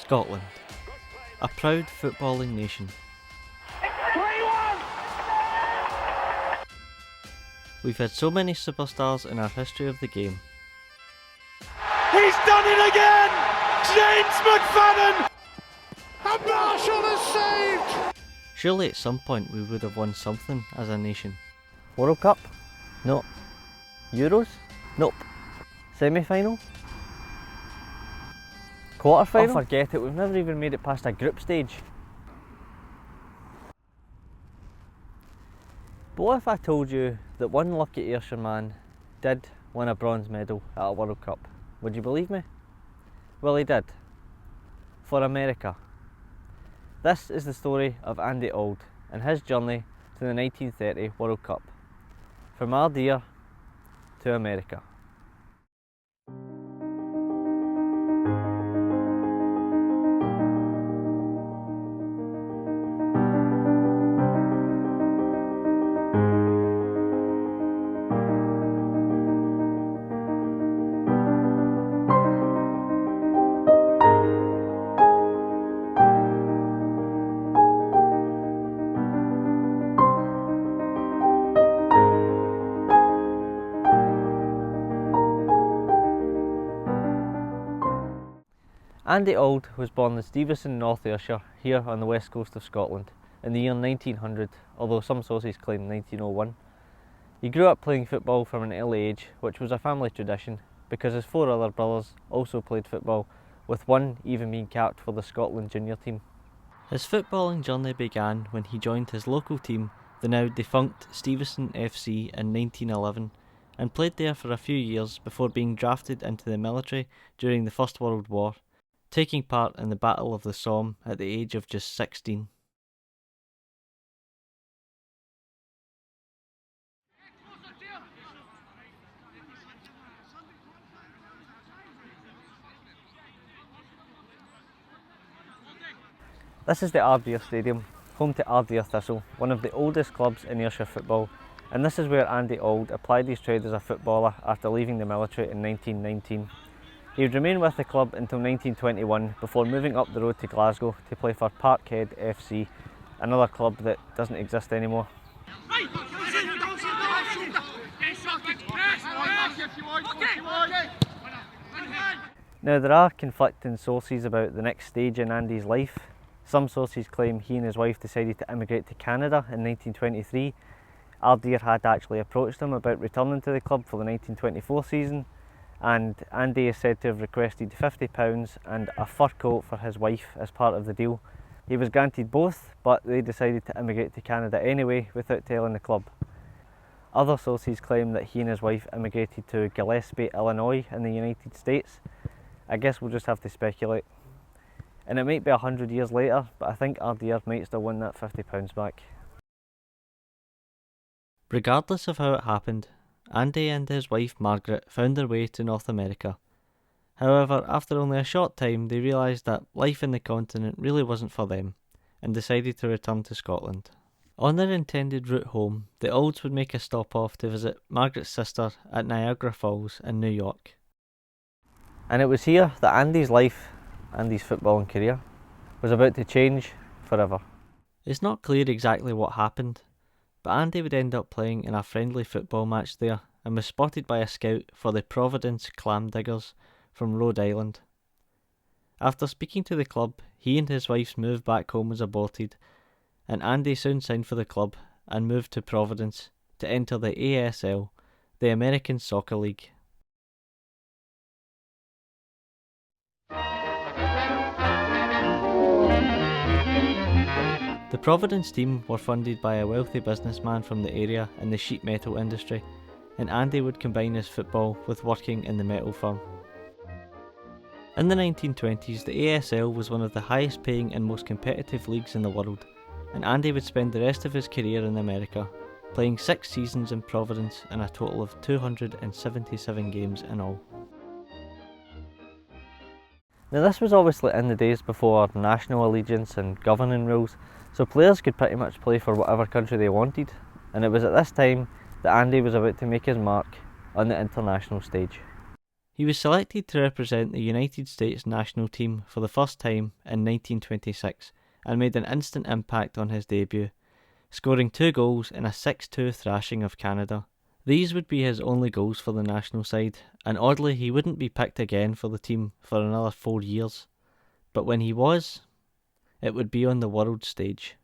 Scotland, a proud footballing nation. We've had so many superstars in our history of the game. He's done it again! James McFadden! And Marshall is saved! Surely at some point we would have won something as a nation. World Cup? No. Euros? Nope. Semi-final? Quarter-final? Oh, forget it, we've never even made it past a group stage. But what if I told you that one lucky Ayrshire man did win a bronze medal at a World Cup? Would you believe me? Well, he did. For America. This is the story of Andy Auld and his journey to the 1930 World Cup. From Ardeer to America. Andy Auld was born in Stevenston, North Ayrshire, here on the west coast of Scotland, in the year 1900, although some sources claim 1901. He grew up playing football from an early age, which was a family tradition, because his four other brothers also played football, with one even being capped for the Scotland junior team. His footballing journey began when he joined his local team, the now defunct Stevenston FC, in 1911, and played there for a few years before being drafted into the military during the First World War, taking part in the Battle of the Somme at the age of just 16. This is the Ardeer Stadium, home to Ardeer Thistle, one of the oldest clubs in Ayrshire football, and this is where Andy Auld applied his trade as a footballer after leaving the military in 1919. He would remain with the club until 1921 before moving up the road to Glasgow to play for Parkhead FC, another club that doesn't exist anymore. Now there are conflicting sources about the next stage in Andy's life. Some sources claim he and his wife decided to emigrate to Canada in 1923. Ardeer had actually approached him about returning to the club for the 1924 season, and Andy is said to have requested £50 and a fur coat for his wife as part of the deal. He was granted both, but they decided to emigrate to Canada anyway without telling the club. Other sources claim that he and his wife emigrated to Gillespie, Illinois in the United States. I guess we'll just have to speculate. And it might be 100 years later, but I think Ardeer might still win that £50 back. Regardless of how it happened, Andy and his wife Margaret found their way to North America. However, after only a short time they realised that life in the continent really wasn't for them, and decided to return to Scotland. On their intended route home, the Aulds would make a stop off to visit Margaret's sister at Niagara Falls in New York. And it was here that Andy's life, Andy's footballing career, was about to change forever. It's not clear exactly what happened, but Andy would end up playing in a friendly football match there and was spotted by a scout for the Providence Clam Diggers from Rhode Island. After speaking to the club, he and his wife's move back home was aborted, and Andy soon signed for the club and moved to Providence to enter the ASL, the American Soccer League. The Providence team were funded by a wealthy businessman from the area in the sheet metal industry, and Andy would combine his football with working in the metal firm. In the 1920s, the ASL was one of the highest paying and most competitive leagues in the world, and Andy would spend the rest of his career in America, playing 6 seasons in Providence and a total of 277 games in all. Now this was obviously in the days before national allegiance and governing rules, so players could pretty much play for whatever country they wanted, and it was at this time that Andy was about to make his mark on the international stage. He was selected to represent the United States national team for the first time in 1926 and made an instant impact on his debut, scoring 2 goals in a 6-2 thrashing of Canada. These would be his only goals for the national side, and oddly he wouldn't be picked again for the team for another 4 years. But when he was, it would be on the world stage.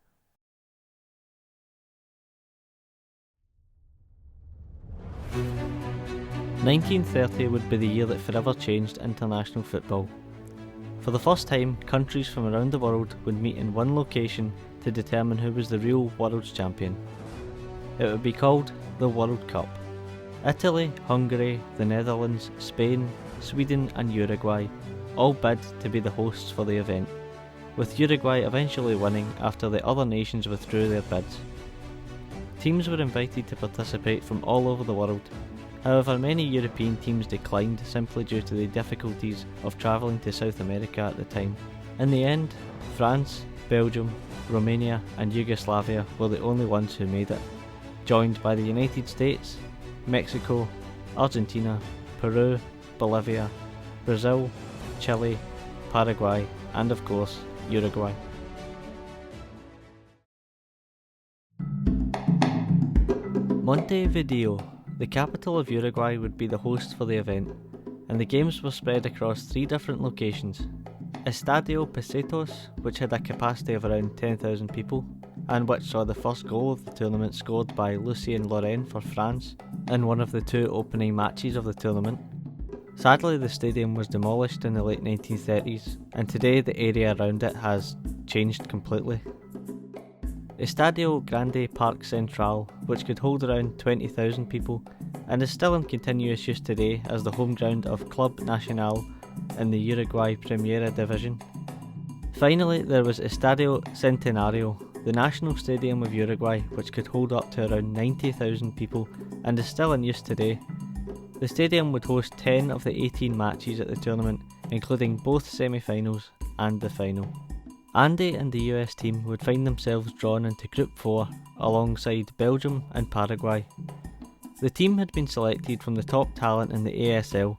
"1930 would be the year that forever changed international football. For the first time, countries from around the world would meet in one location to determine who was the real world champion. It would be called the World Cup. Italy, Hungary, the Netherlands, Spain, Sweden and Uruguay all bid to be the hosts for the event, with Uruguay eventually winning after the other nations withdrew their bids. Teams were invited to participate from all over the world. However, many European teams declined simply due to the difficulties of travelling to South America at the time. In the end, France, Belgium, Romania and Yugoslavia were the only ones who made it, joined by the United States, Mexico, Argentina, Peru, Bolivia, Brazil, Chile, Paraguay and of course, Uruguay. Montevideo, the capital of Uruguay, would be the host for the event, and the games were spread across 3 different locations. Estadio Pocitos, which had a capacity of around 10,000 people, and which saw the first goal of the tournament scored by Lucien Lorraine for France in one of the 2 opening matches of the tournament. Sadly, the stadium was demolished in the late 1930s, and today the area around it has changed completely. Estadio Grande Parque Central, which could hold around 20,000 people, and is still in continuous use today as the home ground of Club Nacional in the Uruguay Primera Division. Finally, there was Estadio Centenario, the national stadium of Uruguay, which could hold up to around 90,000 people and is still in use today. The stadium would host 10 of the 18 matches at the tournament, including both semi-finals and the final. Andy and the US team would find themselves drawn into Group 4 alongside Belgium and Paraguay. The team had been selected from the top talent in the ASL,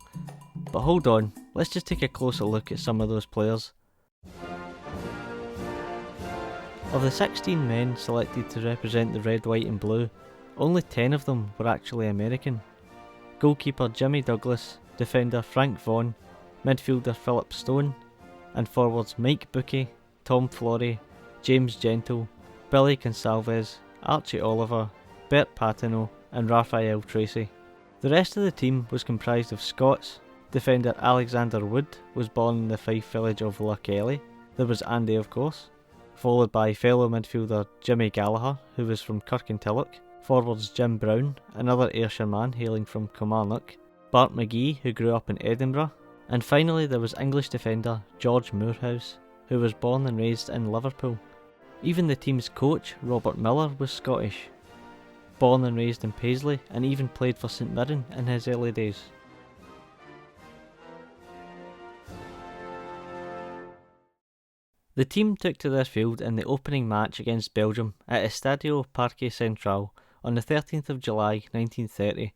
but hold on, let's just take a closer look at some of those players. Of the 16 men selected to represent the red, white and blue, only 10 of them were actually American. Goalkeeper Jimmy Douglas, defender Frank Vaughan, midfielder Philip Stone, and forwards Mike Bookie, Tom Flory, James Gentle, Billy Consalves, Archie Oliver, Bert Patino and Raphael Tracy. The rest of the team was comprised of Scots. Defender Alexander Wood was born in the Fife village of Lochely. There was Andy, of course, followed by fellow midfielder Jimmy Gallagher, who was from Kirkintilloch, forwards Jim Brown, another Ayrshire man hailing from Kilmarnock, Bart McGee, who grew up in Edinburgh, and finally there was English defender George Moorhouse, who was born and raised in Liverpool. Even the team's coach, Robert Miller, was Scottish, born and raised in Paisley, and even played for St Mirren in his early days. The team took to their field in the opening match against Belgium at Estadio Parque Central on the 13th of July 1930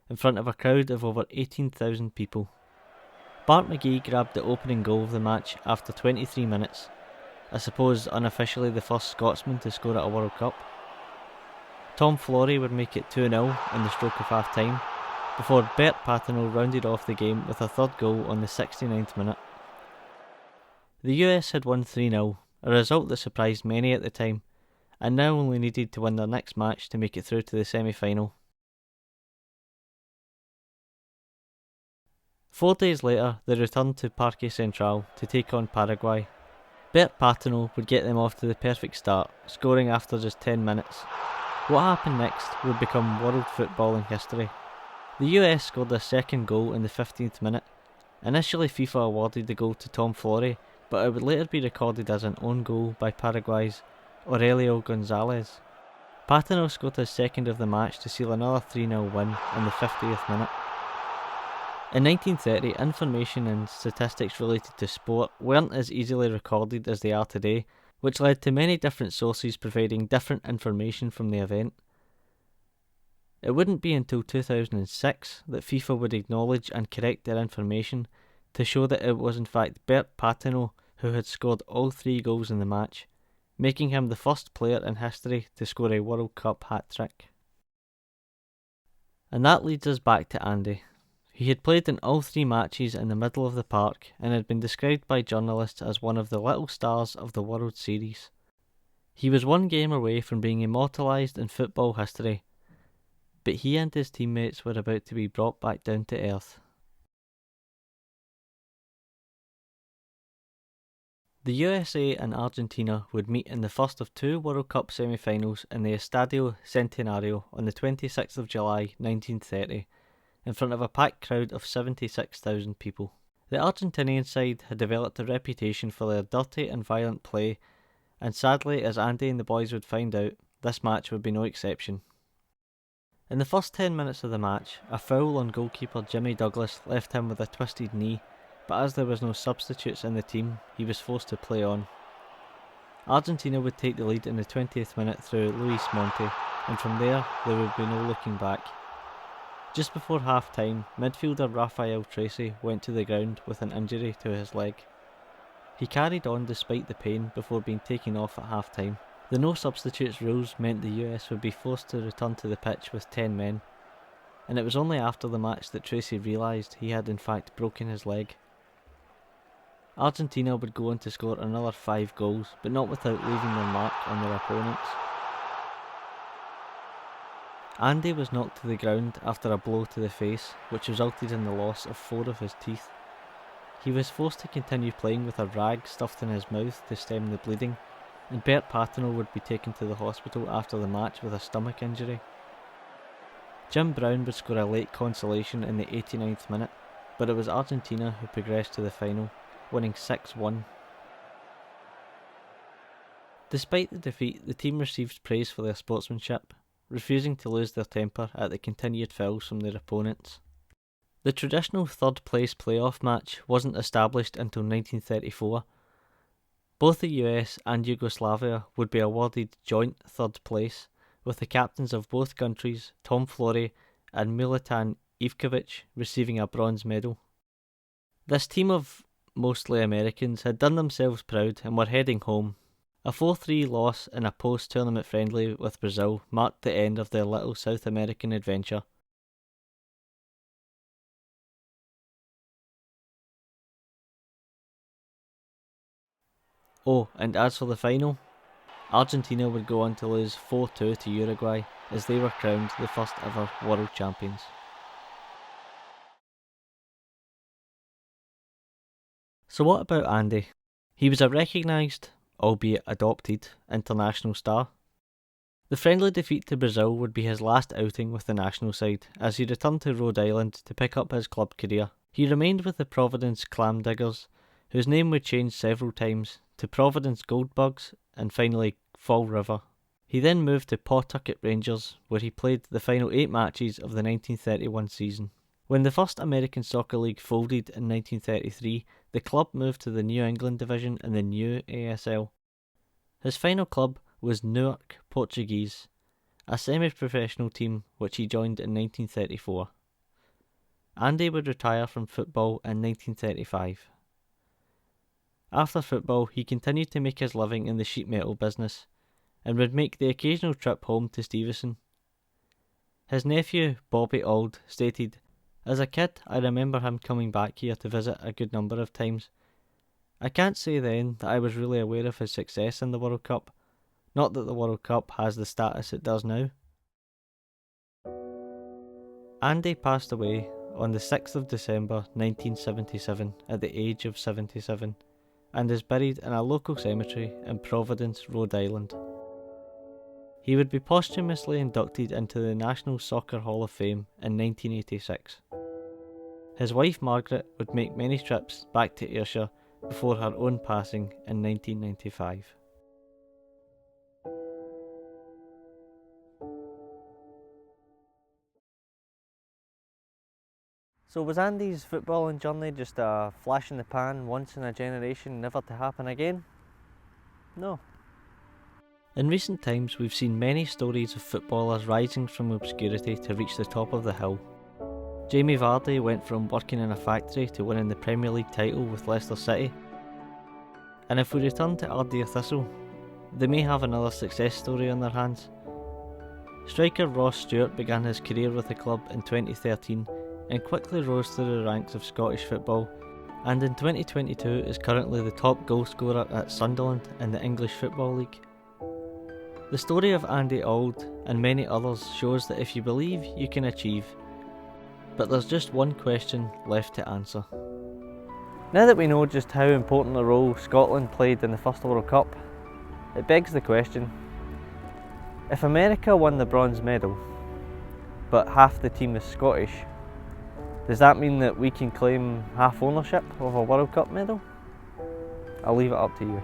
in front of a crowd of over 18,000 people. Bart McGee grabbed the opening goal of the match after 23 minutes, I suppose unofficially the first Scotsman to score at a World Cup. Tom Flory would make it 2-0 in the stroke of half time, before Bert Patino rounded off the game with a third goal on the 69th minute. The US had won 3-0, a result that surprised many at the time, and now only needed to win their next match to make it through to the semi-final. 4 days later, they returned to Parque Central to take on Paraguay. Bert Patino would get them off to the perfect start, scoring after just 10 minutes. What happened next would become world footballing history. The US scored their second goal in the 15th minute. Initially FIFA awarded the goal to Tom Flory, but it would later be recorded as an own goal by Paraguay's Aurelio Gonzalez. Patino scored his second of the match to seal another 3-0 win in the 50th minute. In 1930, information and statistics related to sport weren't as easily recorded as they are today, which led to many different sources providing different information from the event. It wouldn't be until 2006 that FIFA would acknowledge and correct their information to show that it was in fact Bert Patino who had scored all 3 goals in the match, making him the first player in history to score a World Cup hat-trick. And that leads us back to Andy. He had played in all 3 matches in the middle of the park and had been described by journalists as one of the little stars of the World Series. He was 1 game away from being immortalised in football history, but he and his teammates were about to be brought back down to earth. The USA and Argentina would meet in the first of 2 World Cup semi-finals in the Estadio Centenario on the 26th of July 1930, in front of a packed crowd of 76,000 people. The Argentinian side had developed a reputation for their dirty and violent play, and sadly, as Andy and the boys would find out, this match would be no exception. In the first 10 minutes of the match, a foul on goalkeeper Jimmy Douglas left him with a twisted knee, but as there was no substitutes in the team, he was forced to play on. Argentina would take the lead in the 20th minute through Luis Monte, and from there would be no looking back. Just before half-time, midfielder Rafael Tracy went to the ground with an injury to his leg. He carried on despite the pain before being taken off at half-time. The no substitutes rules meant the US would be forced to return to the pitch with 10 men, and it was only after the match that Tracy realised he had in fact broken his leg. Argentina would go on to score another 5 goals, but not without leaving their mark on their opponents. Andy was knocked to the ground after a blow to the face, which resulted in the loss of 4 of his teeth. He was forced to continue playing with a rag stuffed in his mouth to stem the bleeding, and Bert Patino would be taken to the hospital after the match with a stomach injury. Jim Brown would score a late consolation in the 89th minute, but it was Argentina who progressed to the final, winning 6-1. Despite the defeat, the team received praise for their sportsmanship, refusing to lose their temper at the continued fouls from their opponents. The traditional third place playoff match wasn't established until 1934. Both the US and Yugoslavia would be awarded joint third place, with the captains of both countries, Tom Flory and Milutin Ivkovic, receiving a bronze medal. This team of mostly Americans had done themselves proud and were heading home. A 4-3 loss in a post-tournament friendly with Brazil marked the end of their little South American adventure. Oh, and as for the final, Argentina would go on to lose 4-2 to Uruguay as they were crowned the first ever world champions. So what about Andy? He was a recognised, albeit adopted, international star. The friendly defeat to Brazil would be his last outing with the national side, as he returned to Rhode Island to pick up his club career. He remained with the Providence Clam Diggers, whose name would change several times to Providence Goldbugs and finally Fall River. He then moved to Pawtucket Rangers, where he played the final 8 matches of the 1931 season. When the first American Soccer League folded in 1933, the club moved to the New England division in the new ASL. His final club was Newark Portuguese, a semi-professional team which he joined in 1934. Andy would retire from football in 1935. After football, he continued to make his living in the sheet metal business, and would make the occasional trip home to Stevenston. His nephew, Bobby Auld, stated, "As a kid, I remember him coming back here to visit a good number of times. I can't say then that I was really aware of his success in the World Cup, not that the World Cup has the status it does now." Andy passed away on the 6th of December 1977 at the age of 77, and is buried in a local cemetery in Providence, Rhode Island. He would be posthumously inducted into the National Soccer Hall of Fame in 1986. His wife Margaret would make many trips back to Ayrshire before her own passing in 1995. So was Andy's footballing journey just a flash in the pan, once in a generation, never to happen again? No. In recent times, we've seen many stories of footballers rising from obscurity to reach the top of the hill. Jamie Vardy went from working in a factory to winning the Premier League title with Leicester City. And if we return to Ardeer Thistle, they may have another success story on their hands. Striker Ross Stewart began his career with the club in 2013 and quickly rose through the ranks of Scottish football, and in 2022 is currently the top goal scorer at Sunderland in the English Football League. The story of Andy Auld and many others shows that if you believe, you can achieve. But there's just one question left to answer. Now that we know just how important a role Scotland played in the first World Cup, it begs the question, if America won the bronze medal, but half the team is Scottish, does that mean that we can claim half ownership of a World Cup medal? I'll leave it up to you.